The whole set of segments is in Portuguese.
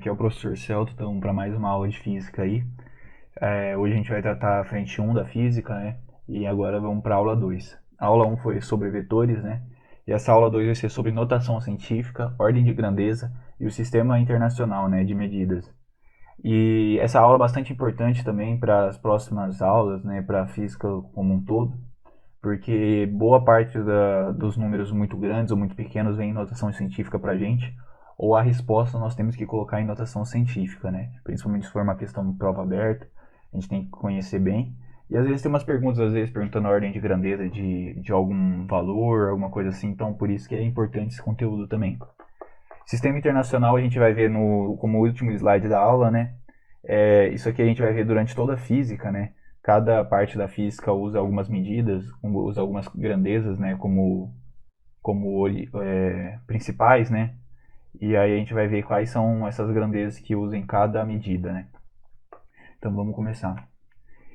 Aqui é o professor Celto, então para mais uma aula de física aí. Hoje a gente vai tratar a frente 1 da física, né? E agora vamos para a aula 2. A aula 1 foi sobre vetores, né? E essa aula 2 vai ser sobre notação científica, ordem de grandeza e o sistema internacional, né, de medidas. E essa aula é bastante importante também para as próximas aulas, né, para a física como um todo, porque boa parte dos números muito grandes ou muito pequenos vem em notação científica para a gente, ou a resposta nós temos que colocar em notação científica, né? Principalmente se for uma questão de prova aberta, a gente tem que conhecer bem. E às vezes tem umas perguntas, às vezes perguntando a ordem de grandeza de algum valor, alguma coisa assim, então por isso que é importante esse conteúdo também. Sistema internacional a gente vai ver como último slide da aula, né? Isso aqui a gente vai ver durante toda a física, né? Cada parte da física usa algumas medidas, usa algumas grandezas, né? Como principais, né? E aí a gente vai ver quais são essas grandezas que usam em cada medida, né? Então vamos começar.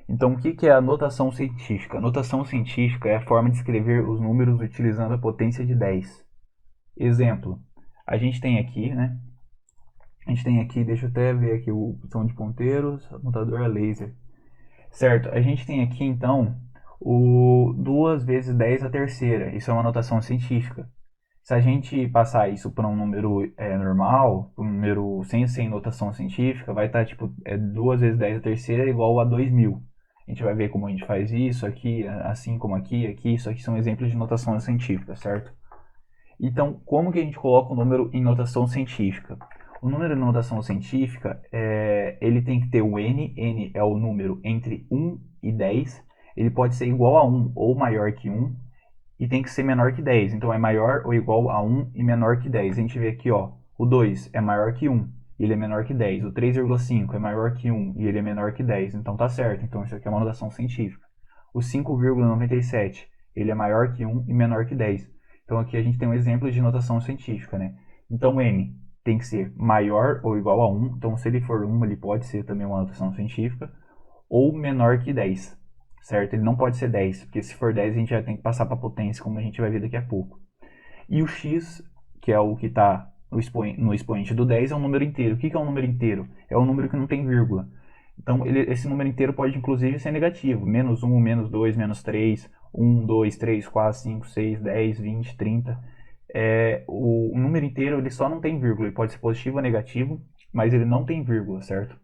Então o que é a notação científica? A notação científica é a forma de escrever os números utilizando a potência de 10. Exemplo, a gente tem aqui, né? A gente tem aqui, deixa eu até ver aqui o botão de ponteiros, apontador a laser. Certo, a gente tem aqui então o 2 vezes 10 a terceira, isso é uma notação científica. Se a gente passar isso para um número normal, um número sem notação científica, vai estar tipo 2 vezes 10 a terceira é igual a 2000. A gente vai ver como a gente faz isso aqui, assim como aqui, aqui. Isso aqui são exemplos de notação científica, certo? Então, como que a gente coloca o número em notação científica? O número em notação científica, ele tem que ter o n é o número entre 1 e 10, ele pode ser igual a 1 ou maior que 1, e tem que ser menor que 10. Então é maior ou igual a 1 e menor que 10. A gente vê aqui, ó, o 2 é maior que 1 e ele é menor que 10. O 3,5 é maior que 1 e ele é menor que 10. Então tá certo. Então isso aqui é uma notação científica. O 5,97 ele é maior que 1 e menor que 10. Então aqui a gente tem um exemplo de notação científica, né? Então n tem que ser maior ou igual a 1. Então se ele for 1, ele pode ser também uma notação científica. Ou menor que 10. Certo? Ele não pode ser 10, porque se for 10 a gente já tem que passar para potência, como a gente vai ver daqui a pouco. E o x, que é o que está no expoente do 10, é um número inteiro. O que é um número inteiro? É um número que não tem vírgula. Então, esse número inteiro pode, inclusive, ser negativo. Menos 1, menos 2, menos 3, 1, 2, 3, 4, 5, 6, 10, 20, 30. O número inteiro ele só não tem vírgula. Ele pode ser positivo ou negativo, mas ele não tem vírgula, certo?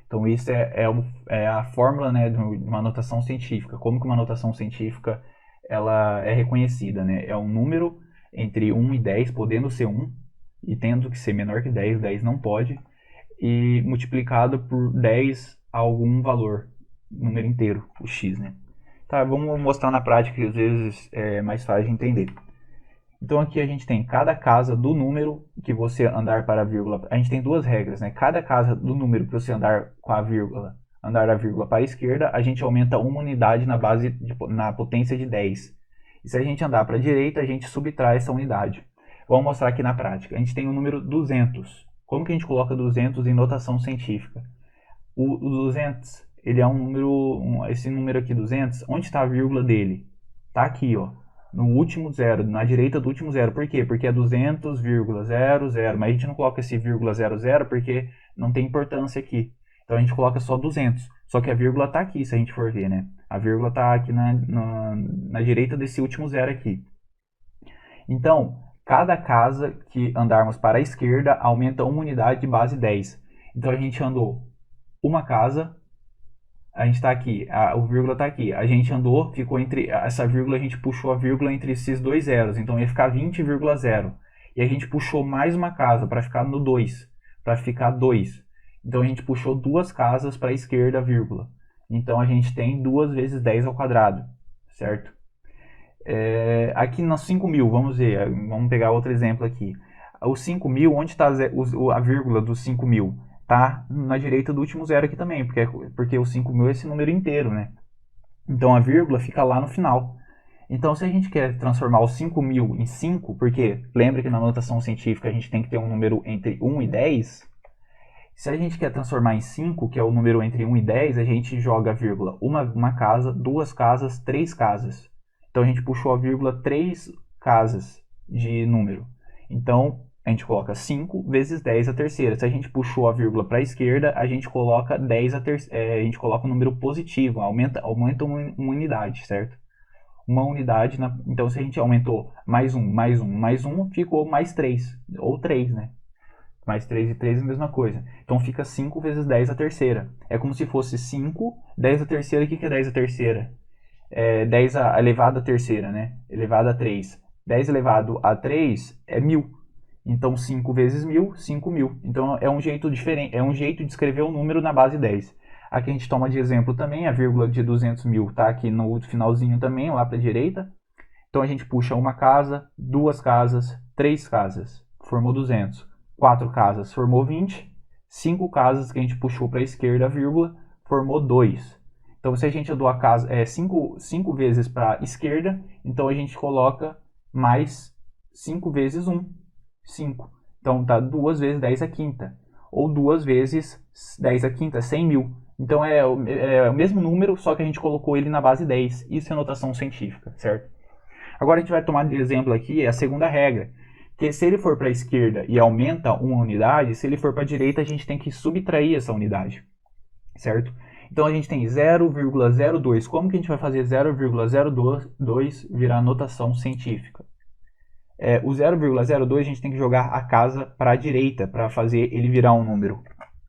Então isso é a fórmula, né, de uma notação científica. Como que uma notação científica ela é reconhecida, né? É um número entre 1 e 10, podendo ser 1, e tendo que ser menor que 10, 10 não pode, e multiplicado por 10 algum valor, número inteiro, o x, né? Tá, vamos mostrar na prática que às vezes é mais fácil de entender. Então aqui a gente tem cada casa do número que você andar para a vírgula. A gente tem duas regras, né? Cada casa do número que você andar com a vírgula, andar a vírgula para a esquerda, a gente aumenta uma unidade na potência de 10. E se a gente andar para a direita, a gente subtrai essa unidade. Vamos mostrar aqui na prática. A gente tem o número 200. Como que a gente coloca 200 em notação científica? O 200, ele é um número, esse número aqui 200, onde está a vírgula dele? Está aqui, ó, no último zero, na direita do último zero. Por quê? Porque é 200,00, mas a gente não coloca esse vírgula 00 porque não tem importância aqui. Então a gente coloca só 200. Só que a vírgula está aqui, se a gente for ver, né? A vírgula está aqui na direita desse último zero aqui. Então, cada casa que andarmos para a esquerda aumenta uma unidade de base 10. Então a gente andou uma casa, a gente está aqui, o vírgula está aqui, a gente andou, ficou entre, essa vírgula a gente puxou a vírgula entre esses dois zeros, então ia ficar 20,0. E a gente puxou mais uma casa para ficar no 2, para ficar 2. Então a gente puxou duas casas para a esquerda, vírgula. Então a gente tem 2 vezes 10 ao quadrado, certo? Aqui nos 5.000, vamos ver, vamos pegar outro exemplo aqui. Os 5.000, onde está a vírgula dos 5.000? Tá na direita do último zero aqui também, porque o 5.000 é esse número inteiro, né? Então a vírgula fica lá no final. Então se a gente quer transformar os 5.000 em 5, porque lembra que na notação científica a gente tem que ter um número entre 1 e 10, se a gente quer transformar em 5, que é o número entre 1 e 10, a gente joga a vírgula uma casa, duas casas, três casas. Então a gente puxou a vírgula 3 casas de número. Então a gente coloca 5 vezes 10 a terceira. Se a gente puxou a vírgula para a esquerda, a gente coloca 10 a a gente coloca um número positivo, aumenta uma unidade, certo? Uma unidade, então se a gente aumentou mais um, ficou mais 3, ou 3, né? Mais 3 e 3 é a mesma coisa. Então fica 5 vezes 10 a terceira. É como se fosse 5, 10 a terceira. O que é 10 a terceira? 10 elevado a terceira, né? Elevado a 3. 10 elevado a 3 é 1000. Então 5 vezes 1000, 5.000. Então é um jeito diferente, é um jeito de escrever o número na base 10. Aqui a gente toma de exemplo também, a vírgula de 200.000 está aqui no finalzinho também, lá para a direita. Então a gente puxa uma casa, duas casas, três casas, formou 200. 4 casas, formou 20. 5 casas que a gente puxou para a esquerda, a vírgula, formou 2. Então se a gente andou a casa 5 vezes para a esquerda, então a gente coloca mais 5 vezes 1, 5. Então tá 2 vezes 10 a quinta. Ou 2 vezes 10 a quinta, 100.000. Então é o mesmo número, só que a gente colocou ele na base 10. Isso é notação científica, certo? Agora a gente vai tomar de exemplo aqui a segunda regra. Que se ele for para a esquerda e aumenta uma unidade, se ele for para a direita, a gente tem que subtrair essa unidade, certo? Então a gente tem 0,02. Como que a gente vai fazer 0,02 virar notação científica? O 0,02 a gente tem que jogar a casa para a direita para fazer ele virar um número.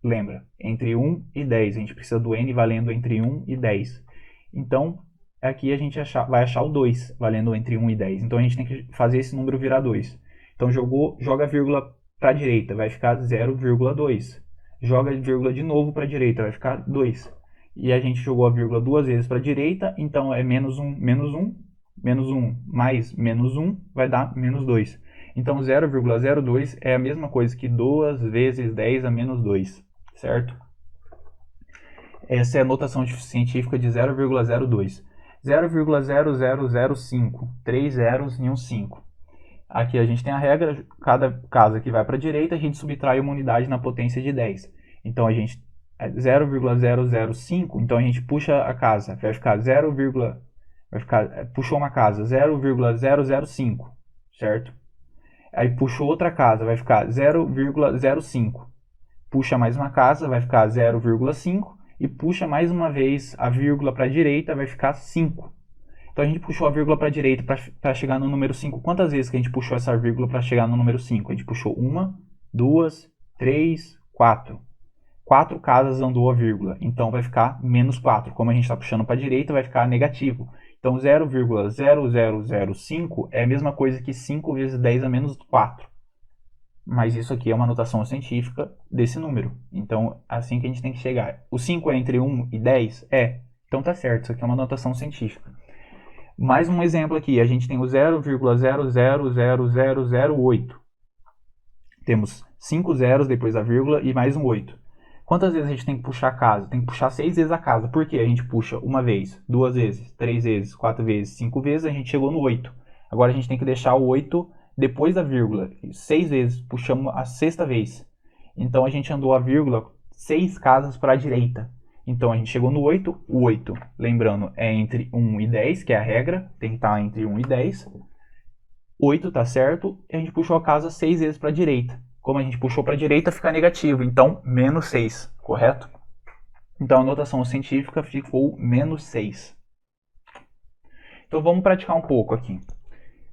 Lembra? Entre 1 e 10. A gente precisa do n valendo entre 1 e 10. Então, aqui a gente vai achar o 2 valendo entre 1 e 10. Então a gente tem que fazer esse número virar 2. Então joga a vírgula para a direita, vai ficar 0,2. Joga a vírgula de novo para a direita, vai ficar 2. E a gente jogou a vírgula duas vezes para a direita, então é menos 1, menos 1, menos 1 mais menos 1 vai dar menos 2. Então 0,02 é a mesma coisa que 2 vezes 10 a menos 2, certo? Essa é a notação científica de 0,02. 0,0005, 3 zeros em um 5. Aqui a gente tem a regra, cada casa que vai para a direita, a gente subtrai uma unidade na potência de 10. Então a gente 0,005, então a gente puxa a casa, vai ficar puxou uma casa 0,005, certo? Aí puxou outra casa, vai ficar 0,05. Puxa mais uma casa, vai ficar 0,5 e puxa mais uma vez a vírgula para a direita, vai ficar 5. Então a gente puxou a vírgula para a direita para chegar no número 5. Quantas vezes que a gente puxou essa vírgula para chegar no número 5? A gente puxou 1, 2, 3, 4. 4 casas andou a vírgula, então vai ficar menos 4. Como a gente está puxando para a direita, vai ficar negativo. Então 0,0005 é a mesma coisa que 5 vezes 10 a menos 4. Mas isso aqui é uma notação científica desse número. Então, assim que a gente tem que chegar. O 5 é entre 1 e 10? Então tá certo, isso aqui é uma notação científica. Mais um exemplo aqui, a gente tem o 0,000008. Temos 5 zeros depois da vírgula e mais um 8. Quantas vezes a gente tem que puxar a casa? Tem que puxar 6 vezes a casa. Por quê? A gente puxa uma vez, duas vezes, 3 vezes, 4 vezes, 5 vezes, a gente chegou no 8. Agora a gente tem que deixar o 8 depois da vírgula. 6 vezes, puxamos a sexta vez. Então a gente andou a vírgula 6 casas para a direita. Então a gente chegou no 8, o 8, lembrando, é entre 1 e 10, que é a regra, tem que estar entre 1 e 10. 8 tá certo, e a gente puxou a casa 6 vezes para a direita. Como a gente puxou para a direita, fica negativo, então menos 6, correto? Então a notação científica ficou menos 6. Então vamos praticar um pouco aqui.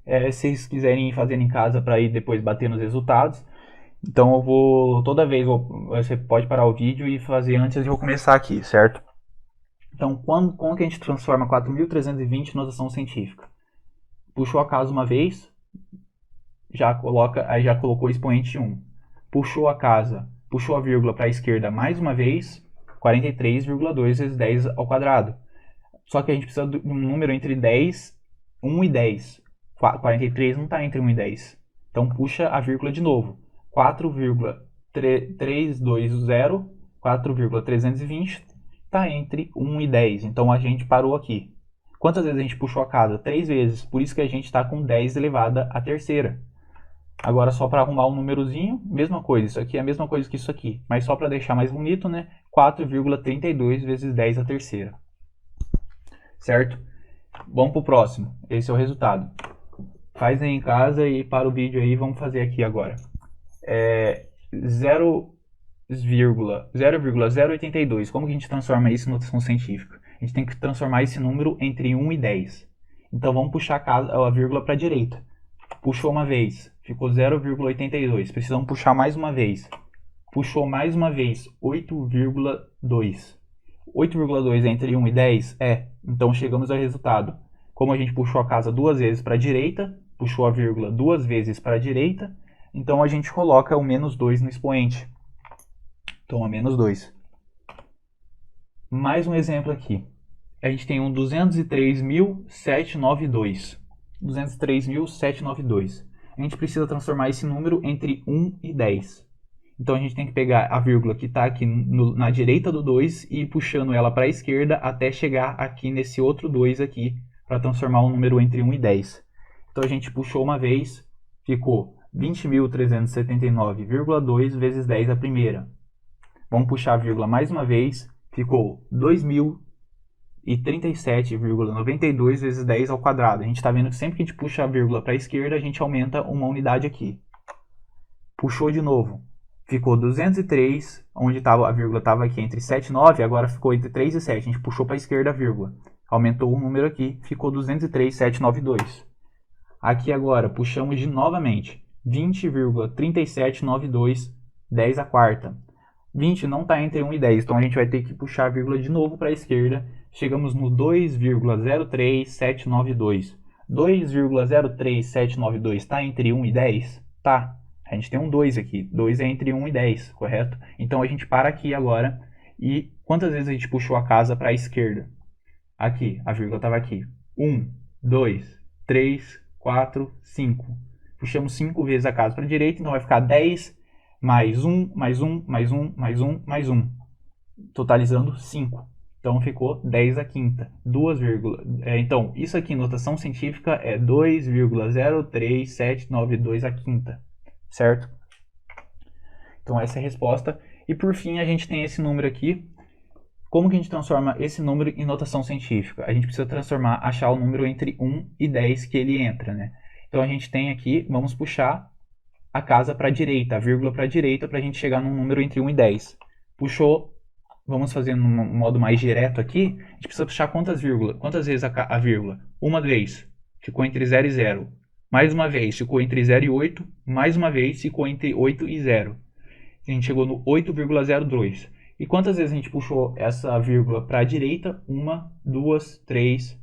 Se vocês quiserem fazer em casa para ir depois bater nos resultados, então eu vou, toda vez, você pode parar o vídeo e fazer antes de eu começar aqui, certo? Então, como que a gente transforma 4.320 em notação científica? Puxou a casa uma vez, aí já colocou o expoente 1. Puxou a casa, puxou a vírgula para a esquerda mais uma vez, 43,2 vezes 10 ao quadrado. Só que a gente precisa de um número entre 1 e 10. 43 não está entre 1 e 10. Então puxa a vírgula de novo. 4,320, 4,320 está entre 1 e 10. Então a gente parou aqui. Quantas vezes a gente puxou a casa? 3 vezes. Por isso que a gente está com 10 elevada à terceira. Agora só para arrumar um númerozinho, mesma coisa. Isso aqui é a mesma coisa que isso aqui. Mas só para deixar mais bonito, né? 4,32 vezes 10 à terceira. Certo? Vamos para o próximo. Esse é o resultado. Faz aí em casa e para o vídeo aí, vamos fazer aqui agora. é 0,082. Como que a gente transforma isso em notação científica? A gente tem que transformar esse número entre 1 e 10. Então vamos puxar a vírgula para a direita. Puxou uma vez, ficou 0,82. Precisamos puxar mais uma vez. Puxou mais uma vez, 8,2. 8,2 é entre 1 e 10? É. Então chegamos ao resultado. Como a gente puxou a casa duas vezes para a direita, puxou a vírgula duas vezes para a direita, então a gente coloca o menos 2 no expoente. Toma menos 2. Mais um exemplo aqui. A gente tem um 203.792. 203.792. A gente precisa transformar esse número entre 1 e 10. Então a gente tem que pegar a vírgula que está aqui na direita do 2 e ir puxando ela para a esquerda até chegar aqui nesse outro 2 aqui, para transformar o número entre 1 e 10. Então a gente puxou uma vez, ficou 20.379,2 vezes 10 a primeira. Vamos puxar a vírgula mais uma vez, ficou 2.037,92 vezes 10 ao quadrado. A gente está vendo que sempre que a gente puxa a vírgula para a esquerda, a gente aumenta uma unidade aqui. Puxou de novo. Ficou 203, onde a vírgula estava aqui entre 7 e 9, agora ficou entre 3 e 7. A gente puxou para a esquerda a vírgula. Aumentou o número aqui, ficou 203.792. Aqui agora, puxamos de novamente. 20,3792, 10 a quarta. 20 não está entre 1 e 10, então a gente vai ter que puxar a vírgula de novo para a esquerda. Chegamos no 2,03792. 2,03792 está entre 1 e 10? Tá. A gente tem um 2 aqui. 2 é entre 1 e 10, correto? Então a gente para aqui agora. E quantas vezes a gente puxou a casa para a esquerda? Aqui, a vírgula estava aqui. 1, 2, 3, 4, 5. Puxamos 5 vezes a casa para a direita, então vai ficar 10 mais 1, mais 1, mais 1, mais 1, mais 1. Totalizando 5. Então ficou 10 a quinta. Então, isso aqui em notação científica é 2,03792 a quinta. Certo? Então essa é a resposta. E por fim a gente tem esse número aqui. Como que a gente transforma esse número em notação científica? A gente precisa achar o número entre 1 e 10 que ele entra, né? Então a gente tem aqui, vamos puxar a casa para a direita, a vírgula para a direita, para a gente chegar num número entre 1 e 10. Puxou, vamos fazer no modo mais direto aqui, a gente precisa puxar quantas vezes a vírgula? Uma vez, ficou entre 0 e 0. Mais uma vez, ficou entre 0 e 8. Mais uma vez, ficou entre 8 e 0. A gente chegou no 8,02. E quantas vezes a gente puxou essa vírgula para a direita? 1, 2, 3.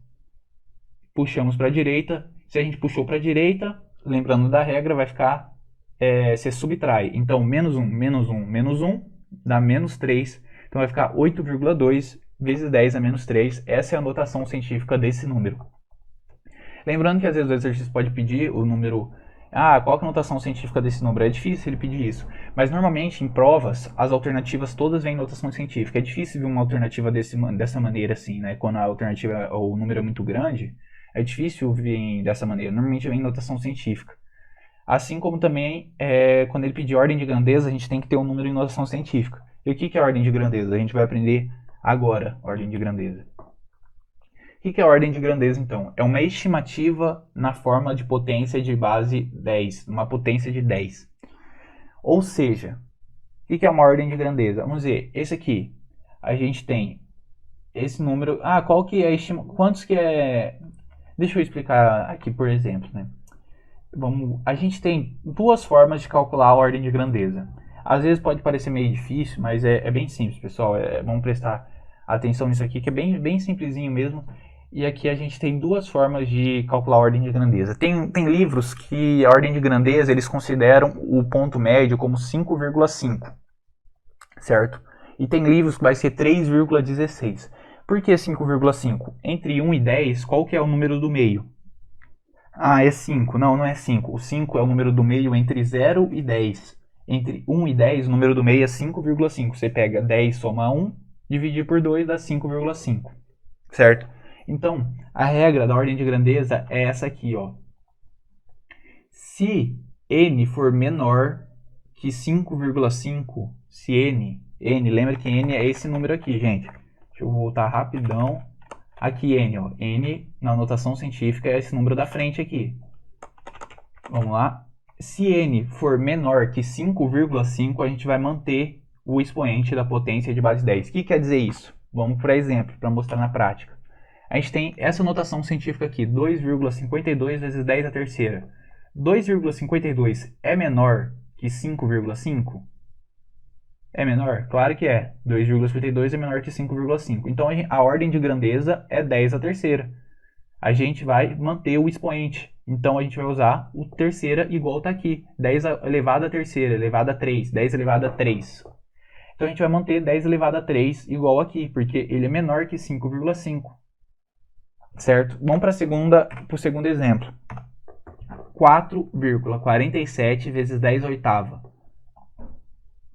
Puxamos para a direita. Se a gente puxou para a direita, lembrando da regra, vai ficar, você subtrai. Então, menos 1, menos 1, menos 1, dá menos 3. Então, vai ficar 8,2 vezes 10 a menos 3. Essa é a notação científica desse número. Lembrando que às vezes o exercício pode pedir o número... qual que é a notação científica desse número? É difícil ele pedir isso. Mas normalmente em provas, as alternativas todas vêm em notação científica. É difícil ver uma alternativa dessa maneira assim, né? Quando a alternativa, o número é muito grande, é difícil vir dessa maneira. Normalmente vem em notação científica. Assim como também, quando ele pedir ordem de grandeza, a gente tem que ter um número em notação científica. E o que é ordem de grandeza? A gente vai aprender agora, ordem de grandeza. O que é a ordem de grandeza, então? É uma estimativa na forma de potência de base 10, uma potência de 10. Ou seja, o que é uma ordem de grandeza? Vamos ver, esse aqui, a gente tem esse número... qual que é a estimativa? Quantos que é... Deixa eu explicar aqui, por exemplo, né? A gente tem duas formas de calcular a ordem de grandeza. Às vezes pode parecer meio difícil, mas é bem simples, pessoal. Vamos prestar atenção nisso aqui, que é bem simplesinho mesmo. E aqui a gente tem duas formas de calcular a ordem de grandeza. Tem livros que a ordem de grandeza eles consideram o ponto médio como 5,5, certo? E tem livros que vai ser 3,16. Por que 5,5? Entre 1 e 10, qual que é o número do meio? É 5. Não é 5. O 5 é o número do meio entre 0 e 10. Entre 1 e 10, o número do meio é 5,5. Você pega 10, soma 1, dividir por 2, dá 5,5. Certo? Então, a regra da ordem de grandeza é essa aqui, ó. Se n for menor que 5,5, se n, lembra que n é esse número aqui, gente. Deixa eu voltar rapidão. Aqui n, ó. N na notação científica é esse número da frente aqui. Vamos lá. Se n for menor que 5,5, a gente vai manter o expoente da potência de base 10. O que quer dizer isso? Vamos para exemplo, para mostrar na prática. A gente tem essa notação científica aqui, 2,52 vezes 10 à terceira. 2,52 é menor que 5,5? É menor? Claro que é. 2,52 é menor que 5,5. Então a ordem de grandeza é 10 à terceira. A gente vai manter o expoente. Então a gente vai usar o terceira igual está aqui. 10 elevado à terceira, elevado a 3. 10 elevado a 3. Então a gente vai manter 10 elevado a 3 igual aqui, porque ele é menor que 5,5. Certo? Vamos para o segundo exemplo. 4,47 vezes 10 oitava.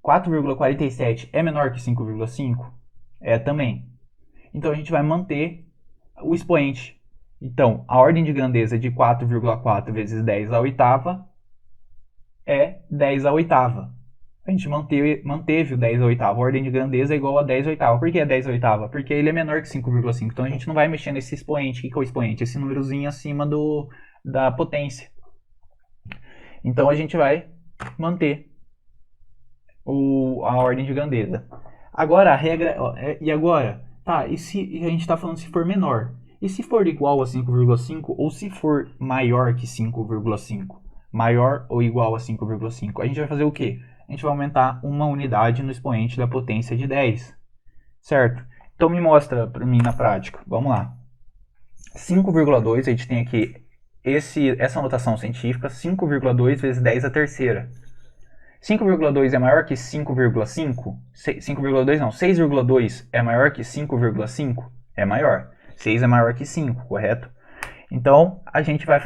4,47 é menor que 5,5? É também. Então a gente vai manter o expoente. Então, a ordem de grandeza de 4,4 vezes 10 à oitava é 10 à oitava. A gente manteve o 10 à oitava. A ordem de grandeza é igual a 10 à oitava. Por que é 10 à oitava? Porque ele é menor que 5,5. Então a gente não vai mexer nesse expoente. O que é o expoente? Esse númerozinho acima da potência. Então a gente vai manter a ordem de grandeza. Agora a regra... E agora? Tá, e se a gente está falando se for menor? E se for igual a 5,5 ou se for maior que 5,5? Maior ou igual a 5,5? A gente vai fazer o quê? A gente vai aumentar uma unidade no expoente da potência de 10. Certo? Então me mostra para mim na prática. Vamos lá. 5,2, a gente tem aqui essa notação científica, 5,2 vezes 10 à terceira. 5,2 é maior que 5,5? 5,2 não, 6,2 é maior que 5,5? É maior. 6 é maior que 5, correto? Então, a gente vai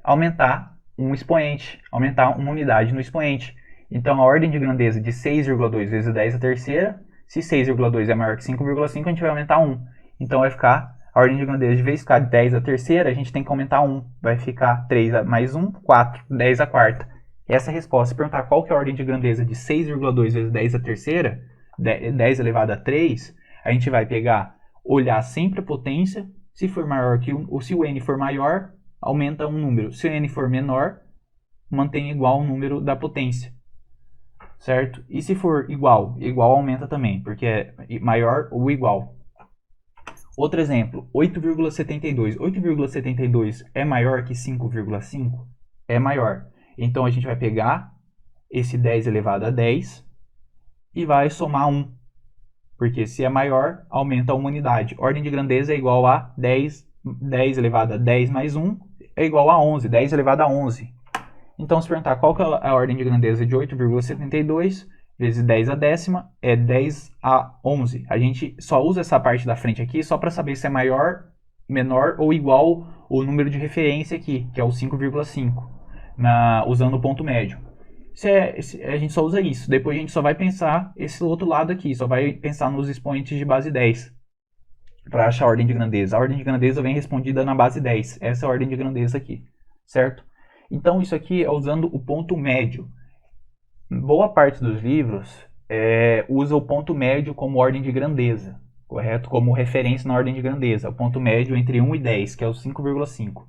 aumentar um expoente, aumentar uma unidade no expoente. Então, a ordem de grandeza de 6,2 vezes 10 à terceira, se 6,2 é maior que 5,5, a gente vai aumentar 1. Então, vai ficar, a ordem de grandeza, de vez de ficar 10 à terceira, a gente tem que aumentar 1. Vai ficar 3 mais 1, 4, 10 à quarta. Essa é a resposta. Se perguntar qual que é a ordem de grandeza de 6,2 vezes 10 à terceira, 10 elevado a 3, a gente vai olhar sempre a potência. Se for maior que 1, ou se o n for maior, aumenta um número. Se o n for menor, mantém igual o número da potência. Certo? E se for igual aumenta também, porque é maior ou igual. Outro exemplo, 8,72. 8,72 é maior que 5,5? É maior. Então a gente vai pegar esse 10 elevado a 10 e vai somar 1. Porque se é maior, aumenta uma unidade. Ordem de grandeza é igual a 10 elevado a 10 mais 1 é igual a 11. 10 elevado a 11. Então, se perguntar qual que é a ordem de grandeza de 8,72 vezes 10 a décima, é 10 a 11. A gente só usa essa parte da frente aqui só para saber se é maior, menor ou igual o número de referência aqui, que é o 5,5, usando o ponto médio. A gente só usa isso. Depois a gente só vai pensar esse outro lado aqui, só vai pensar nos expoentes de base 10 para achar a ordem de grandeza. A ordem de grandeza vem respondida na base 10. Essa é a ordem de grandeza aqui, certo? Então isso aqui é usando o ponto médio. Boa parte dos livros usa o ponto médio como ordem de grandeza, correto? Como referência na ordem de grandeza. O ponto médio entre 1 e 10, que é o 5,5.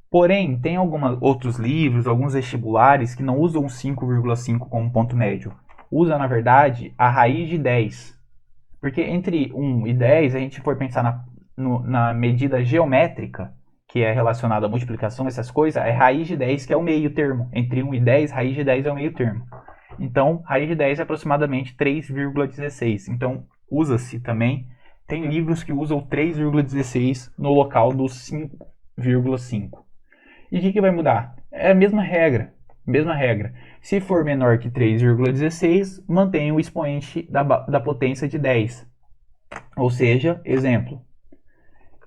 Porém, tem alguns outros livros, alguns vestibulares que não usam 5,5 como ponto médio. Usa, na verdade, a raiz de 10. Porque entre 1 e 10, a gente for pensar na medida geométrica, que é relacionada à multiplicação, essas coisas, é raiz de 10 que é o meio termo. Entre 1 e 10, raiz de 10 é o meio termo. Então, raiz de 10 é aproximadamente 3,16. Então, usa-se também. Tem livros que usam 3,16 no local do 5,5. E o que vai mudar? É a mesma regra. Se for menor que 3,16, mantém o expoente da potência de 10. Ou seja, exemplo,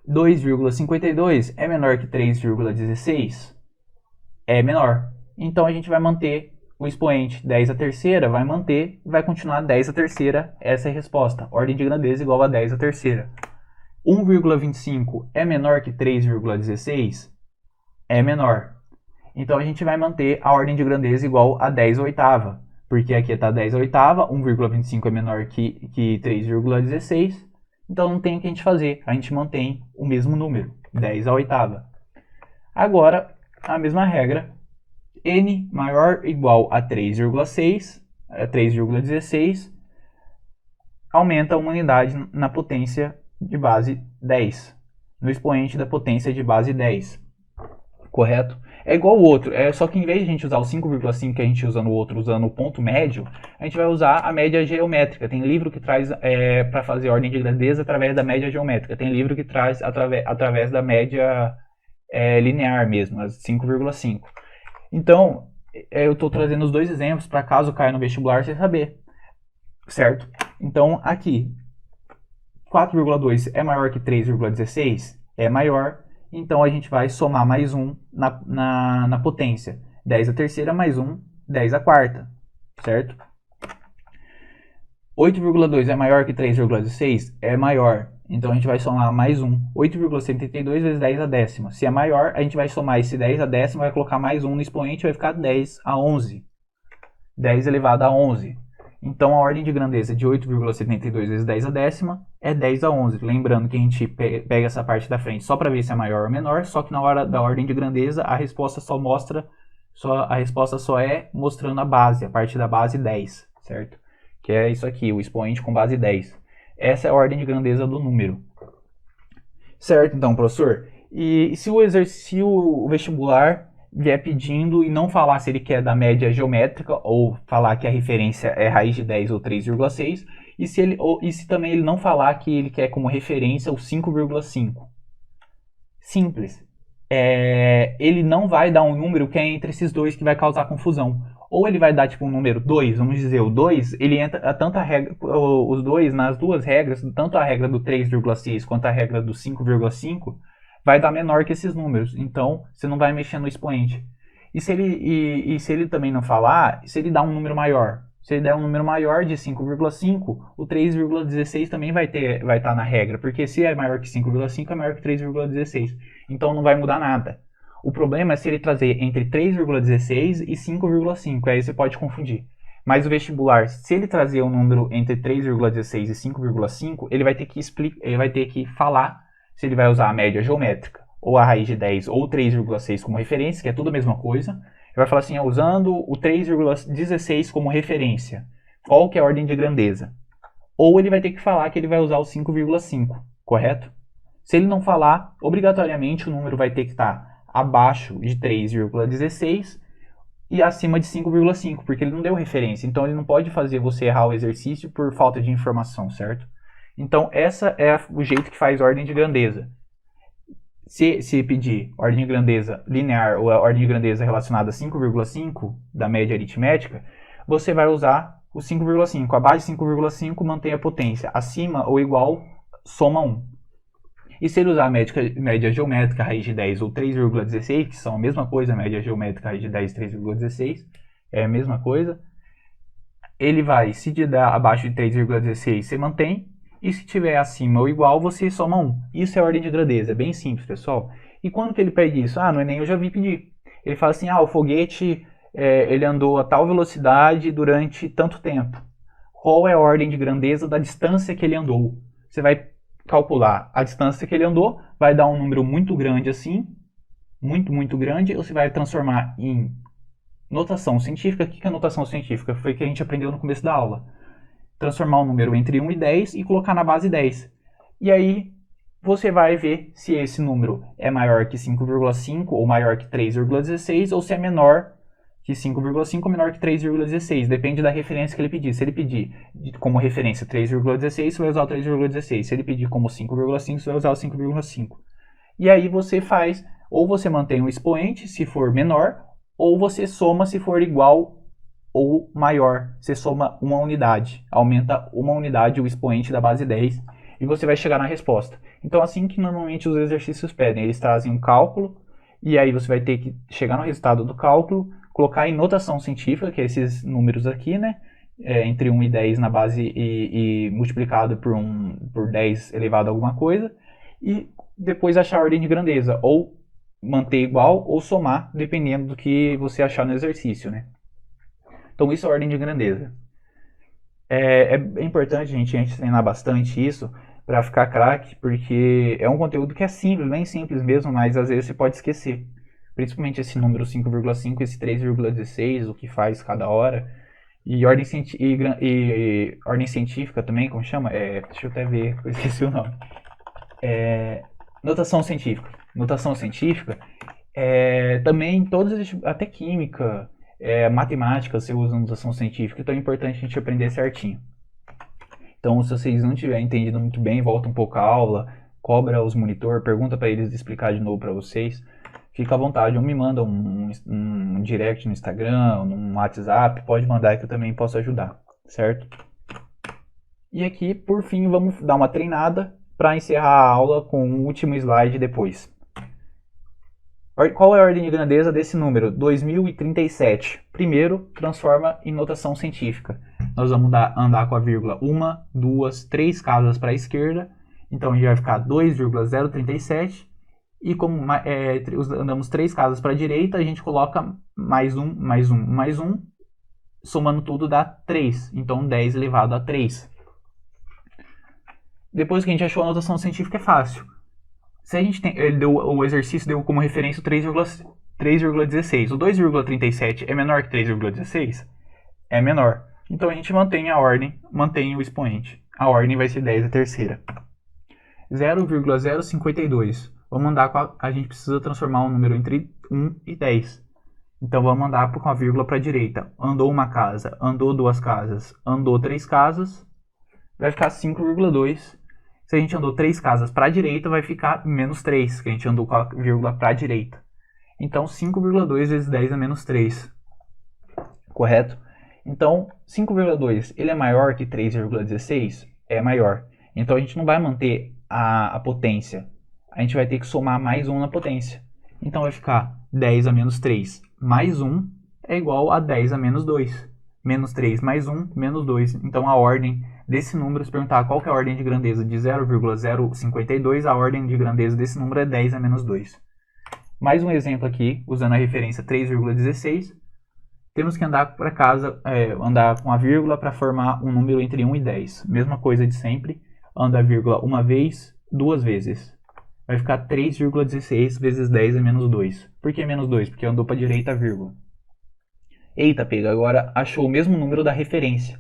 2,52 é menor que 3,16? É menor. Então a gente vai manter o expoente 10 à terceira, vai continuar 10 à terceira. Essa é a resposta. Ordem de grandeza igual a 10 à terceira. 1,25 é menor que 3,16? É menor. Então a gente vai manter a ordem de grandeza igual a 10 oitava, porque aqui está 10 oitava, 1,25 é menor que 3,16, então não tem o que a gente fazer, a gente mantém o mesmo número, 10 a oitava. Agora, a mesma regra n maior ou igual a 3,6, 3,16, aumenta uma unidade na potência de base 10, no expoente da potência de base 10, correto? É igual o outro, só que em vez de a gente usar o 5,5 que a gente usa no outro, usando o ponto médio, a gente vai usar a média geométrica. Tem livro que traz para fazer ordem de grandeza através da média geométrica, tem livro que traz através da média linear mesmo, as 5,5. Então, eu estou trazendo os dois exemplos para caso caia no vestibular você saber, certo? Então, aqui, 4,2 é maior que 3,16? É maior, então a gente vai somar mais 1 na potência. 10 a terceira mais 1, 10 a quarta, certo? 8,2 é maior que 3,16? É maior. Então a gente vai somar mais 1. 8,72 vezes 10 a décima. Se é maior, a gente vai somar esse 10 a décima, vai colocar mais 1 no expoente, vai ficar 10 a 11. 10 elevado a 11. Então a ordem de grandeza de 8,72 vezes 10 a décima é 10 a 11. Lembrando que a gente pega essa parte da frente só para ver se é maior ou menor, só que na hora da ordem de grandeza a resposta só é mostrando a base, a parte da base 10, certo? Que é isso aqui, o expoente com base 10. Essa é a ordem de grandeza do número. Certo, então, professor? E se o vestibular vier pedindo e não falar se ele quer da média geométrica ou falar que a referência é raiz de 10 ou 3,6 e se também ele não falar que ele quer como referência o 5,5? Simples. Ele não vai dar um número que é entre esses dois que vai causar confusão. Ou ele vai dar tipo um número 2, vamos dizer, o 2, ele entra tanto a regra, os dois nas duas regras, tanto a regra do 3,6 quanto a regra do 5,5, vai dar menor que esses números. Então, você não vai mexer no expoente. E se ele também não falar, se ele dá um número maior, se ele der um número maior de 5,5, o 3,16 também vai estar na regra, porque se é maior que 5,5 é maior que 3,16. Então não vai mudar nada. O problema é se ele trazer entre 3,16 e 5,5, aí você pode confundir. Mas o vestibular, se ele trazer um número entre 3,16 e 5,5, ele vai ter que falar se ele vai usar a média geométrica, ou a raiz de 10, ou 3,6 como referência, que é tudo a mesma coisa. Ele vai falar assim, usando o 3,16 como referência, qual que é a ordem de grandeza? Ou ele vai ter que falar que ele vai usar o 5,5, correto? Se ele não falar, obrigatoriamente o número vai ter que estar abaixo de 3,16 e acima de 5,5, porque ele não deu referência. Então ele não pode fazer você errar o exercício por falta de informação, certo? Então essa é o jeito que faz ordem de grandeza. Se pedir ordem de grandeza linear ou a ordem de grandeza relacionada a 5,5 da média aritmética, você vai usar o 5,5. Abaixo de 5,5 mantém a potência. Acima ou igual, soma 1. E se ele usar a média geométrica, raiz de 10 ou 3,16, que são a mesma coisa, média geométrica, raiz de 10 e 3,16, é a mesma coisa, ele vai, se der abaixo de 3,16, você mantém, e se tiver acima ou igual, você soma 1. Isso é a ordem de grandeza, é bem simples, pessoal. E quando que ele pede isso? No Enem eu já vi pedir. Ele fala assim, o foguete ele andou a tal velocidade durante tanto tempo. Qual é a ordem de grandeza da distância que ele andou? Você vai calcular a distância que ele andou, vai dar um número muito grande assim, muito grande, ou você vai transformar em notação científica. O que é notação científica? Foi o que a gente aprendeu no começo da aula. Transformar um número entre 1 e 10 e colocar na base 10. E aí você vai ver se esse número é maior que 5,5 ou maior que 3,16 ou se é menor que 5,5 ou menor que 3,16. Depende da referência que ele pedir. Se ele pedir como referência 3,16, você vai usar o 3,16. Se ele pedir como 5,5, você vai usar o 5,5. E aí você faz, ou você mantém o expoente se for menor, ou você soma se for igual ou maior. Você soma uma unidade. Aumenta uma unidade o expoente da base 10 e você vai chegar na resposta. Então assim que normalmente os exercícios pedem. Eles trazem um cálculo e aí você vai ter que chegar no resultado do cálculo, colocar em notação científica, que é esses números aqui, né? Entre 1 e 10 na base e multiplicado por 10 elevado a alguma coisa. E depois achar a ordem de grandeza. Ou manter igual ou somar, dependendo do que você achar no exercício, né? Então isso é a ordem de grandeza. É importante a gente treinar bastante isso para ficar craque, porque é um conteúdo que é simples, bem simples mesmo, mas às vezes você pode esquecer. principalmente esse número 5,5, esse 3,16, o que faz cada hora. E ordem, e ordem científica também, como chama? Deixa eu até ver, eu esqueci o nome. Notação científica. Notação científica também todas, até química, matemática, você usa notação científica, então é importante a gente aprender certinho. Então, se vocês não tiverem entendido muito bem, volta um pouco a aula, cobra os monitor, pergunta para eles explicar de novo para vocês. Fica à vontade, ou me manda um direct no Instagram, no WhatsApp, pode mandar que eu também posso ajudar, certo? E aqui, por fim, vamos dar uma treinada para encerrar a aula com o último slide depois. Qual é a ordem de grandeza desse número? 2037. Primeiro, transforma em notação científica. Nós vamos andar com a vírgula 1, 2, 3 casas para a esquerda. Então, a gente vai ficar 2,037. E como andamos 3 casas para a direita, a gente coloca mais 1, mais 1, mais 1. Somando tudo dá 3. Então, 10 elevado a 3. Depois que a gente achou a notação científica, é fácil. Se a gente o exercício deu como referência o 3,16. O 2,37 é menor que 3,16? É menor. Então a gente mantém a ordem, mantém o expoente. A ordem vai ser 10 a terceira. 0,052. Vamos andar a gente precisa transformar um número entre 1 e 10. Então vamos andar com a vírgula para a direita. Andou uma casa, andou duas casas, andou 3 casas, vai ficar 5,2. Se a gente andou 3 casas para a direita, vai ficar menos 3, que a gente andou com a vírgula para a direita. Então, 5,2 vezes 10 é menos 3. Correto? Então, 5,2 ele é maior que 3,16? É maior. Então, a gente não vai manter a potência. A gente vai ter que somar mais 1 na potência. Então, vai ficar 10 a menos 3 mais 1 é igual a 10 a menos 2. Menos 3 mais 1, menos 2. Então, a ordem desse número, se perguntar qual que é a ordem de grandeza de 0,052, a ordem de grandeza desse número é 10 a menos 2. Mais um exemplo aqui, usando a referência 3,16. Temos que andar para casa, andar com a vírgula para formar um número entre 1 e 10. Mesma coisa de sempre, anda a vírgula uma vez, duas vezes. Vai ficar 3,16 vezes 10 é menos 2. Por que menos 2? Porque andou para a direita a vírgula. Eita, pega, agora achou o mesmo número da referência.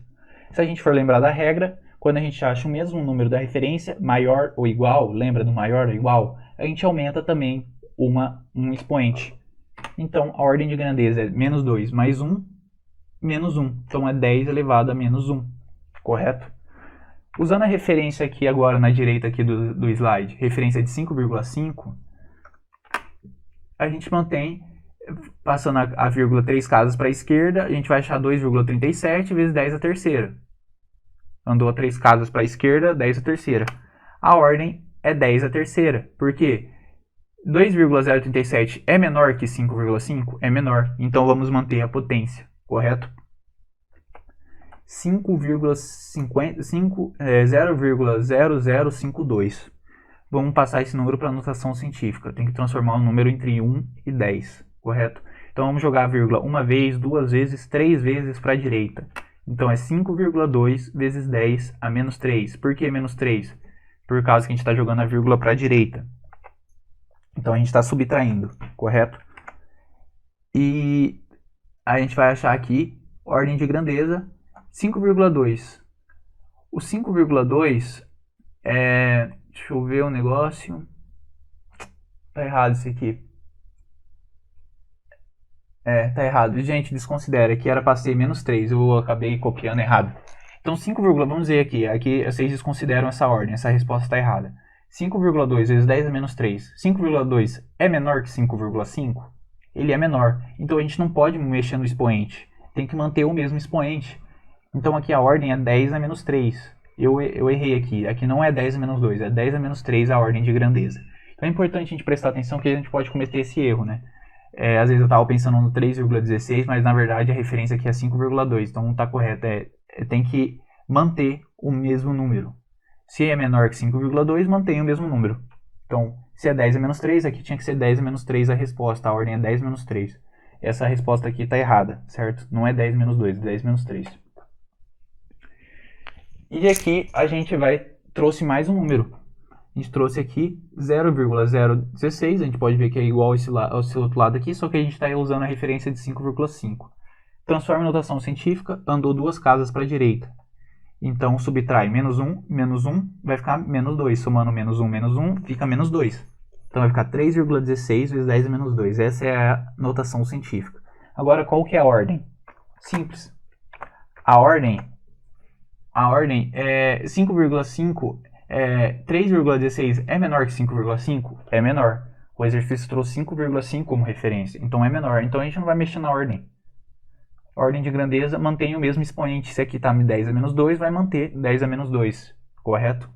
Se a gente for lembrar da regra, quando a gente acha o mesmo número da referência, maior ou igual, lembra do maior ou igual, a gente aumenta também um expoente. Então, a ordem de grandeza é menos 2 mais 1, menos 1. Então, é 10 elevado a menos 1. Correto? Usando a referência aqui agora na direita aqui do slide, referência de 5,5, a gente mantém, passando a vírgula 3 casas para a esquerda, a gente vai achar 2,37 vezes 10 a terceira. Andou 3 casas para a esquerda, 10 a terceira. A ordem é 10 a terceira. Por quê? 2,037 é menor que 5,5? É menor. Então vamos manter a potência, correto? 0,0052. Vamos passar esse número para a notação científica. Tem que transformar o número entre 1 e 10, correto? Então vamos jogar a vírgula uma vez, duas vezes, 3 vezes para a direita. Então é 5,2 vezes 10 a menos 3. Por que menos 3? Por causa que a gente está jogando a vírgula para a direita. Então a gente está subtraindo, correto? E a gente vai achar aqui, ordem de grandeza, 5,2. O 5,2 é... Deixa eu ver um negócio. Tá errado isso aqui. Tá errado. Gente, desconsidera que era para ser menos 3. Eu acabei copiando errado. Então 5, vamos ver aqui. Aqui vocês desconsideram essa ordem. Essa resposta está errada. 5,2 vezes 10 a menos 3. 5,2 é menor que 5,5? Ele é menor. Então a gente não pode mexer no expoente. Tem que manter o mesmo expoente. Então aqui a ordem é 10 a menos 3. Eu errei aqui. Aqui não é 10 a menos 2. É 10 a menos 3 a ordem de grandeza. Então é importante a gente prestar atenção que a gente pode cometer esse erro, né? Às vezes eu estava pensando no 3,16, mas na verdade a referência aqui é 5,2. Então não está correto. Tem que manter o mesmo número. Se é menor que 5,2, mantém o mesmo número. Então, se é 10 a menos 3, aqui tinha que ser 10 a menos 3 a resposta. A ordem é 10 a menos 3. Essa resposta aqui está errada, certo? Não é 10 menos 2, é 10 menos 3. E aqui a gente trouxe mais um número. A gente trouxe aqui 0,016, a gente pode ver que é igual esse outro lado aqui, só que a gente está usando a referência de 5,5. Transforma em notação científica, andou 2 casas para a direita. Então, subtrai menos 1, vai ficar menos 2. Somando menos 1, fica menos 2. Então, vai ficar 3,16 vezes 10 menos 2. Essa é a notação científica. Agora, qual que é a ordem? Simples. A ordem é 5,5. 3,16 é menor que 5,5? É menor. O exercício trouxe 5,5 como referência. Então, é menor. Então, a gente não vai mexer na ordem. Ordem de grandeza mantém o mesmo expoente. Se aqui está 10 a menos 2, vai manter 10 a menos 2, correto?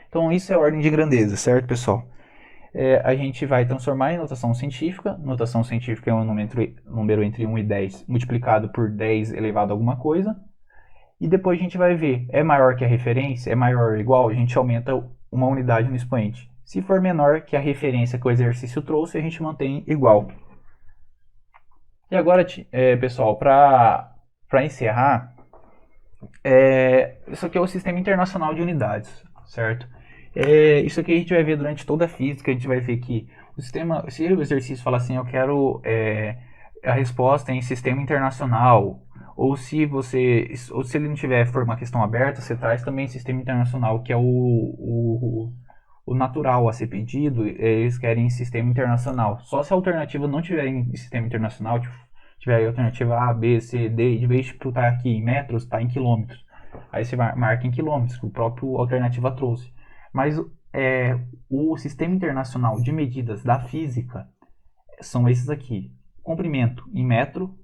Então isso é ordem de grandeza, certo, pessoal? A gente vai transformar em notação científica. Notação científica é um número entre 1 e 10 multiplicado por 10 elevado a alguma coisa. E depois a gente vai ver, é maior que a referência, é maior ou igual, a gente aumenta uma unidade no expoente. Se for menor que a referência que o exercício trouxe, a gente mantém igual. E agora, pessoal, para encerrar, isso aqui é o Sistema Internacional de Unidades, certo? Isso aqui a gente vai ver durante toda a física, a gente vai ver que o sistema, se o exercício fala assim, eu quero a resposta em sistema internacional, ou se ele não tiver for uma questão aberta, você traz também sistema internacional, que é o natural a ser pedido, eles querem em sistema internacional. Só se a alternativa não tiver em sistema internacional, tiver a alternativa A, B, C, D, e de vez de estar aqui em metros, está em quilômetros. Aí você marca em quilômetros, que o próprio alternativa trouxe. Mas o sistema internacional de medidas da física são esses aqui. Comprimento em metro,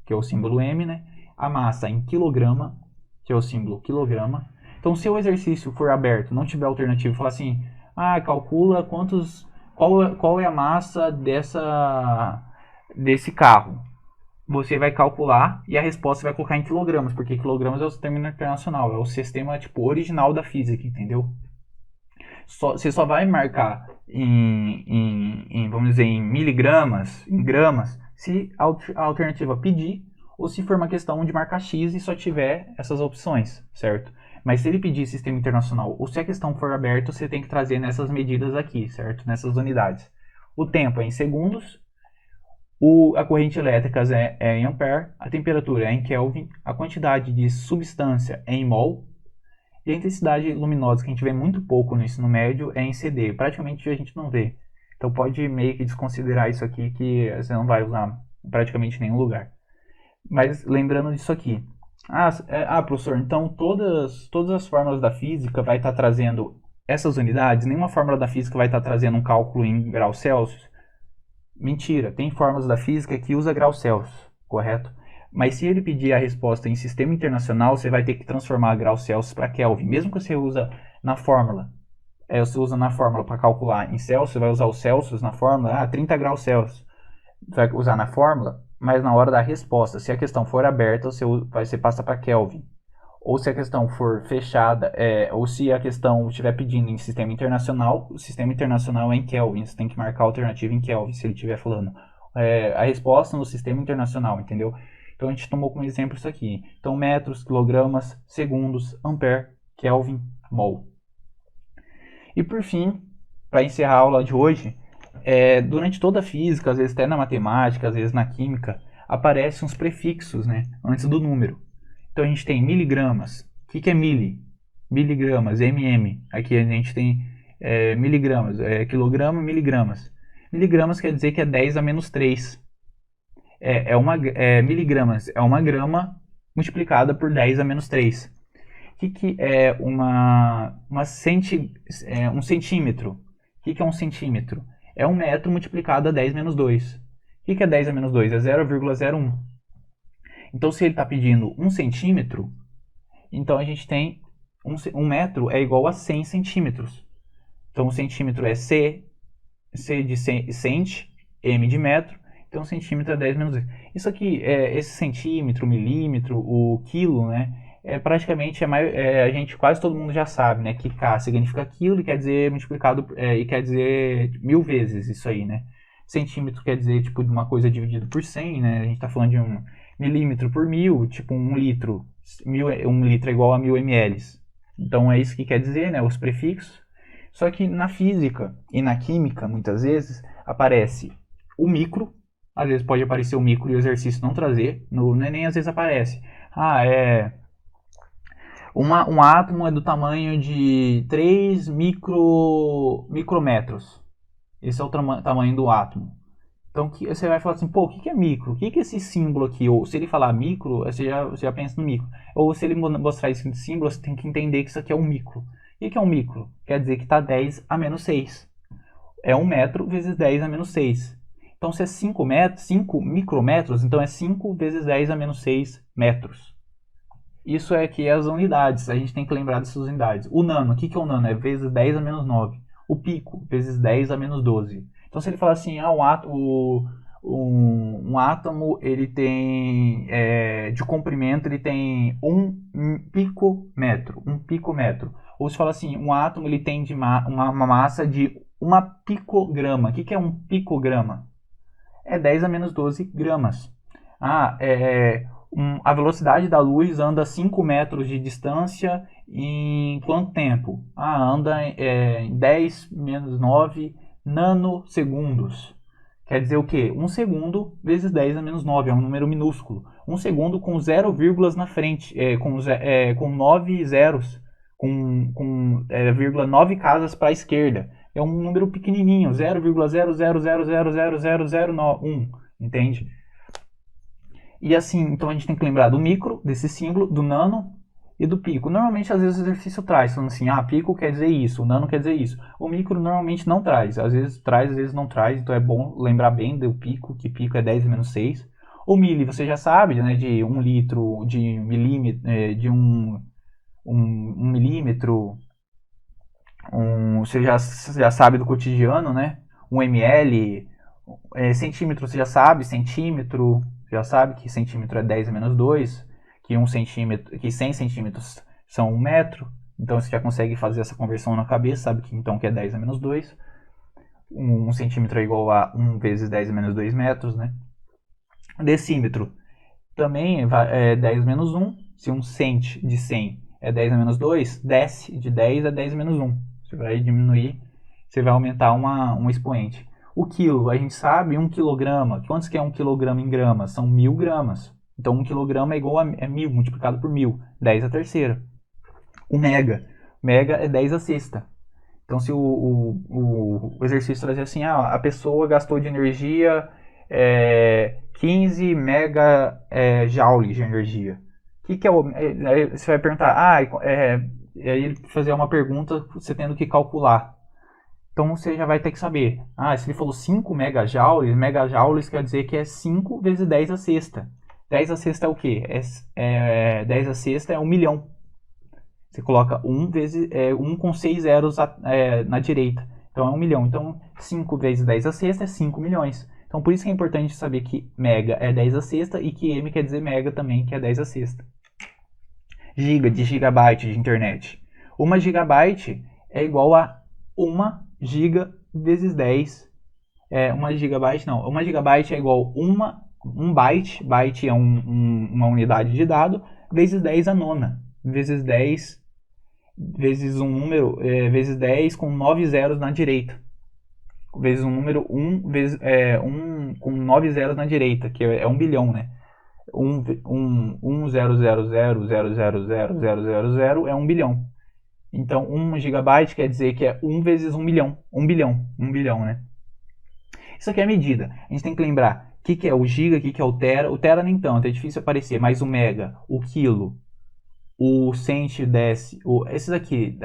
que é o símbolo M, né? A massa em quilograma, que é o símbolo quilograma. Então, se o exercício for aberto, não tiver alternativa, falar assim, calcula qual é a massa desse carro. Você vai calcular e a resposta você vai colocar em quilogramas, porque quilogramas é o sistema internacional, é o sistema original da física, entendeu? Você só vai marcar vamos dizer, em miligramas, em gramas, se a alternativa pedir, ou se for uma questão de marcar X e só tiver essas opções, certo? Mas se ele pedir sistema internacional, ou se a questão for aberta, você tem que trazer nessas medidas aqui, certo? Nessas unidades. O tempo é em segundos, a corrente elétrica é em ampere, a temperatura é em Kelvin, a quantidade de substância é em mol, e a intensidade luminosa, que a gente vê muito pouco no ensino médio, é em CD. Praticamente a gente não vê. Então pode meio que desconsiderar isso aqui, que você não vai usar praticamente em nenhum lugar. Mas lembrando disso aqui. Professor, então todas as fórmulas da física vai estar trazendo essas unidades? Nenhuma fórmula da física vai estar trazendo um cálculo em graus Celsius? Mentira, tem fórmulas da física que usa graus Celsius, correto? Mas se ele pedir a resposta em sistema internacional, você vai ter que transformar graus Celsius para Kelvin. Mesmo que você usa na fórmula, você usa na fórmula para calcular em Celsius, você vai usar os Celsius na fórmula, 30 graus Celsius. Você vai usar na fórmula, mas na hora da resposta, se a questão for aberta, você passa para Kelvin. Ou se a questão for fechada, ou se a questão estiver pedindo em sistema internacional, o sistema internacional é em Kelvin. Você tem que marcar a alternativa em Kelvin, se ele estiver falando a resposta no sistema internacional, entendeu? Então a gente tomou como exemplo isso aqui. Então metros, quilogramas, segundos, ampere, Kelvin, mol. E por fim, para encerrar a aula de hoje, durante toda a física, às vezes até na matemática, às vezes na química, aparecem uns prefixos, né, antes do número. Então a gente tem miligramas. O que é mili? Miligramas, mm. Aqui a gente tem miligramas, quilograma, miligramas. Miligramas quer dizer que é 10 a menos 3. Miligramas é uma grama multiplicada por 10 a menos 3. O que é um centímetro? O que é um centímetro? É 1 metro multiplicado a 10 menos 2. O que é 10 a menos 2? É 0,01. Então, se ele está pedindo 1 centímetro, então a gente tem 1 metro é igual a 100 centímetros. Então, o centímetro é C de cent, M de metro. Então, centímetro é 10 menos 2. Isso aqui, esse centímetro, milímetro, o quilo, né? Praticamente a gente quase todo mundo já sabe, né? Que K significa quilo e quer dizer multiplicado e quer dizer 1000 vezes isso aí, né? Centímetro quer dizer tipo de uma coisa dividido por 100, né? A gente está falando de 1 milímetro por 1000, tipo 1 litro. 1 litro é igual a 1000 ml. Então é isso que quer dizer, né? Os prefixos. Só que na física e na química, muitas vezes, aparece o micro, às vezes pode aparecer o micro e o exercício não trazer, no Enem às vezes aparece. Um átomo é do tamanho de 3 micrômetros. Esse é o tamanho do átomo. Então você vai falar assim, pô, o que é micro? O que é esse símbolo aqui? Ou se ele falar micro, você já pensa no micro. Ou se ele mostrar esse símbolo, você tem que entender que isso aqui é um micro. O que é um micro? Quer dizer que está 10 a menos 6. É 1 metro vezes 10 a menos 6. Então se é 5 micrômetros, então é 5 vezes 10 a menos 6 metros. Isso é que é as unidades, a gente tem que lembrar dessas unidades. O nano, o que é o nano? É vezes 10 a menos 9. O pico, vezes 10 a menos 12. Então se ele falar assim, um átomo ele tem, de comprimento, ele tem um picômetro. Ou se fala assim, um átomo ele tem uma massa de uma picograma. O que é um picograma? É 10 a menos 12 gramas. A velocidade da luz anda 5 metros de distância em quanto tempo? Anda em 10 menos 9 nanosegundos. Quer dizer o quê? 1 segundo vezes 10 a menos 9, é um número minúsculo. 1 segundo com 0 vírgulas na frente, com 9 zeros, com 9 casas para a esquerda. É um número pequenininho, 0,000000001, entende? E assim, então a gente tem que lembrar do micro, desse símbolo, do nano e do pico. Normalmente, às vezes, o exercício traz, falando assim, pico quer dizer isso, o nano quer dizer isso. O micro normalmente não traz, às vezes traz, às vezes não traz, então é bom lembrar bem do pico, que pico é 10 menos 6. O mili, você já sabe, né, de 1 litro, de milímetro, de um milímetro, você já sabe do cotidiano, né? 1 ml, centímetro você já sabe, centímetro, já sabe que centímetro é 10 a menos 2, que 100 centímetros são 1 metro, então você já consegue fazer essa conversão na cabeça, sabe que então que é 10 a menos 2. 1 centímetro é igual a 1 vezes 10 a menos 2 metros, né? Decímetro também é 10 menos 1, se 1 cent de 100 é 10 a menos 2, desce de 10 a 10 menos 1. Você vai diminuir, você vai aumentar um expoente. O quilo, a gente sabe, 1 quilograma. Quantos que é 1 quilograma em gramas? São 1000 gramas. Então 1 quilograma é igual a 1000 multiplicado por 1000, 10 a terceira. O mega é 10 a sexta. Então se o exercício trazia assim, a pessoa gastou de energia 15 megajoules de energia. O que é o... Aí você vai perguntar, aí ele fazer uma pergunta, você tendo que calcular. Então você já vai ter que saber. Se ele falou 5 megajoules quer dizer que é 5 vezes 10 a sexta. 10 a sexta é o quê? 10 a sexta é 1 milhão. Você coloca 1 vezes 1 com 6 zeros na direita. Então é 1 milhão. Então 5 vezes 10 a sexta é 5 milhões. Então por isso que é importante saber que mega é 10 a sexta e que M quer dizer mega também, que é 10 a sexta. Giga, de gigabyte de internet. 1 gigabyte é igual a 1 giga vezes 10. 1 gigabyte não. 1 gigabyte é igual a 1 byte. Byte é uma unidade de dado. Vezes 10 a nona. Vezes 10 vezes um número, vezes 10 com 9 zeros na direita. Vezes um número 1 vezes 1 com 9 zeros na direita, que é 1 bilhão, né? 1,00000000000 é 1 bilhão. Então 1 gigabyte quer dizer que é 1 vezes 1 milhão. 1 bilhão, né? Isso aqui é a medida. A gente tem que lembrar o que é o giga, o que é o tera. O tera nem tanto, é difícil aparecer, mas o mega, o quilo, o cent, esses aqui,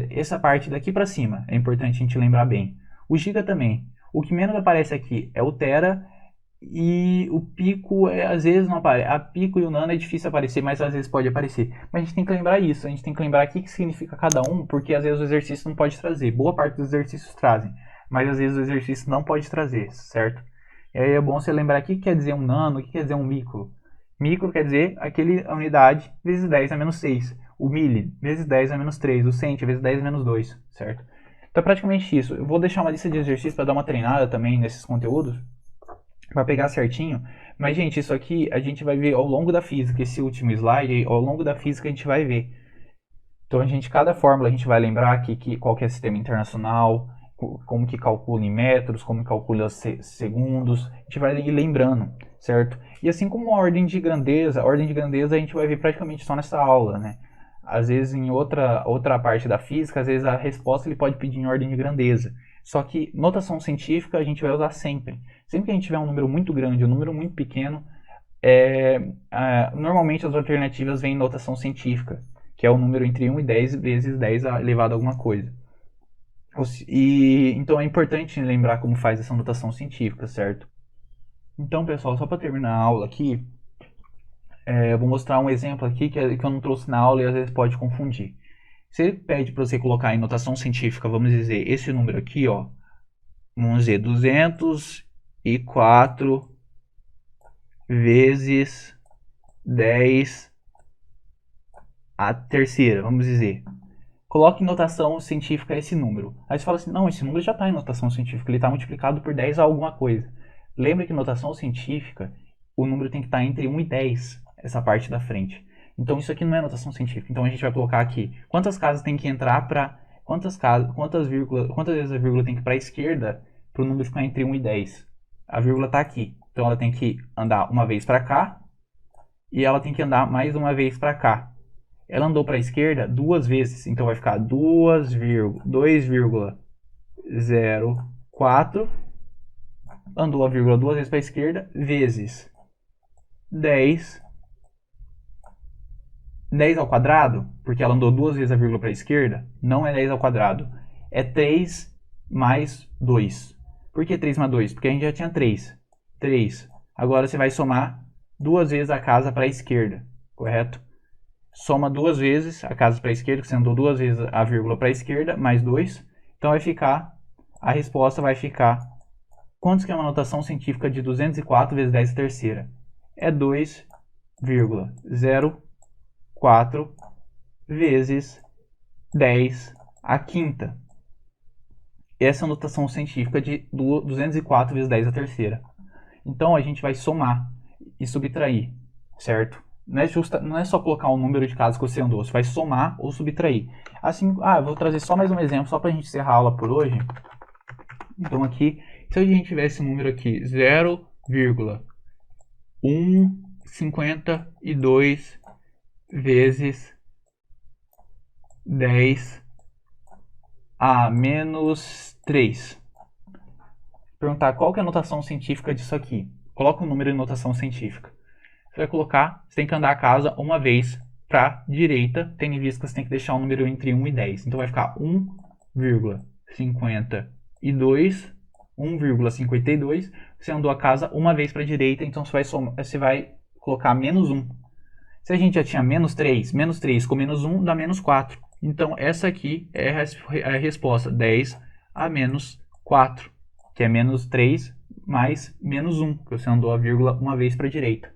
essa parte daqui para cima é importante a gente lembrar bem. O giga também. O que menos aparece aqui é o tera e o pico às vezes não aparece. A pico e o nano é difícil aparecer, mas às vezes pode aparecer. Mas a gente tem que lembrar isso, a gente tem que lembrar o que significa cada um, porque às vezes o exercício não pode trazer. Boa parte dos exercícios trazem, mas às vezes o exercício não pode trazer, certo? E aí é bom você lembrar o que quer dizer um nano, o que quer dizer um micro. Micro quer dizer aquele unidade vezes 10 a menos 6. O mili vezes 10 a menos 3. O cent vezes 10 a menos 2, certo? Então é praticamente isso. Eu vou deixar uma lista de exercícios para dar uma treinada também nesses conteúdos, para pegar certinho. Mas, gente, isso aqui a gente vai ver ao longo da física. Esse último slide, ao longo da física a gente vai ver. Então, cada fórmula a gente vai lembrar aqui qual que é o sistema internacional, como que calcula em metros, como calcula segundos, a gente vai ir lembrando, certo? E assim como a ordem de grandeza a gente vai ver praticamente só nessa aula, né? Às vezes em outra parte da física, às vezes a resposta ele pode pedir em ordem de grandeza. Só que notação científica a gente vai usar sempre. Sempre que a gente tiver um número muito grande, um número muito pequeno, normalmente as alternativas vêm em notação científica, que é o número entre 1 e 10 vezes 10 elevado a alguma coisa. Então é importante lembrar como faz essa notação científica, certo? Então, pessoal, só para terminar a aula aqui, eu vou mostrar um exemplo aqui que eu não trouxe na aula e às vezes pode confundir. Se ele pede para você colocar em notação científica, vamos dizer, esse número aqui, ó, vamos dizer, 204 vezes 10 a terceira, vamos dizer. Coloque em notação científica esse número. Aí você fala assim, não, esse número já está em notação científica, ele está multiplicado por 10 a alguma coisa. Lembra que em notação científica, o número tem que estar entre 1 e 10, essa parte da frente. Então isso aqui não é notação científica. Então a gente vai colocar aqui, quantas casas tem que entrar para... quantas vezes a vírgula tem que ir para a esquerda para o número ficar entre 1 e 10. A vírgula está aqui. Então ela tem que andar uma vez para cá e ela tem que andar mais uma vez para cá. Ela andou para a esquerda duas vezes, então vai ficar 2,04, andou a vírgula duas vezes para a esquerda, vezes 10 ao quadrado, porque ela andou duas vezes a vírgula para a esquerda, não é 10 ao quadrado, é 3 mais 2. Por que 3 mais 2? Porque a gente já tinha 3. 3. Agora você vai somar duas vezes a casa para a esquerda, correto? Soma duas vezes a casa para a esquerda, que você andou duas vezes a vírgula para a esquerda, mais 2. Então vai ficar, a resposta vai ficar, quanto que é uma notação científica de 204 vezes 10 a terceira? É 2,04 vezes 10 a quinta. Essa é a notação científica de 204 vezes 10 a terceira. Então a gente vai somar e subtrair, certo? Não é só colocar o número de casas que você andou, você vai somar ou subtrair. Assim, eu vou trazer só mais um exemplo, só para a gente encerrar a aula por hoje. Então aqui, se a gente tivesse um número aqui, 0,152 vezes 10 a menos 3. Perguntar qual que é a notação científica disso aqui. Coloca um número em notação científica. Você vai colocar, você tem que andar a casa uma vez para a direita, tendo em vista que você tem que deixar um número entre 1 e 10. Então vai ficar 1,52. Você andou a casa uma vez para a direita, então você vai colocar menos 1. Se a gente já tinha menos 3 com menos 1 dá menos 4. Então essa aqui é a resposta, 10 a menos 4, que é menos 3 mais menos 1, que você andou a vírgula uma vez para a direita.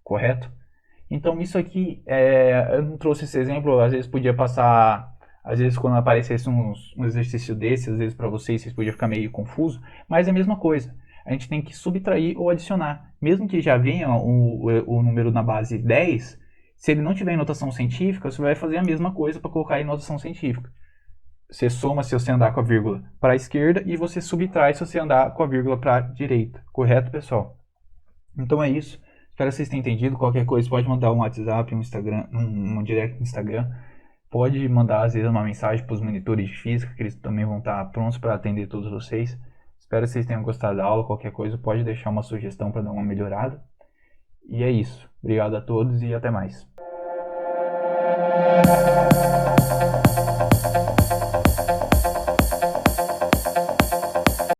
Correto? Então isso aqui, eu não trouxe esse exemplo, às vezes podia passar, às vezes quando aparecesse um exercício desse, às vezes para vocês podia ficar meio confuso, mas é a mesma coisa. A gente tem que subtrair ou adicionar. Mesmo que já venha o número na base 10, se ele não tiver em notação científica, você vai fazer a mesma coisa para colocar em notação científica. Você soma se você andar com a vírgula para a esquerda e você subtrai se você andar com a vírgula para a direita. Correto, pessoal? Então é isso. Espero que vocês tenham entendido. Qualquer coisa, pode mandar um WhatsApp, um Instagram, um direct no Instagram. Pode mandar, às vezes, uma mensagem para os monitores de física, que eles também vão estar prontos para atender todos vocês. Espero que vocês tenham gostado da aula. Qualquer coisa, pode deixar uma sugestão para dar uma melhorada. E é isso. Obrigado a todos e até mais.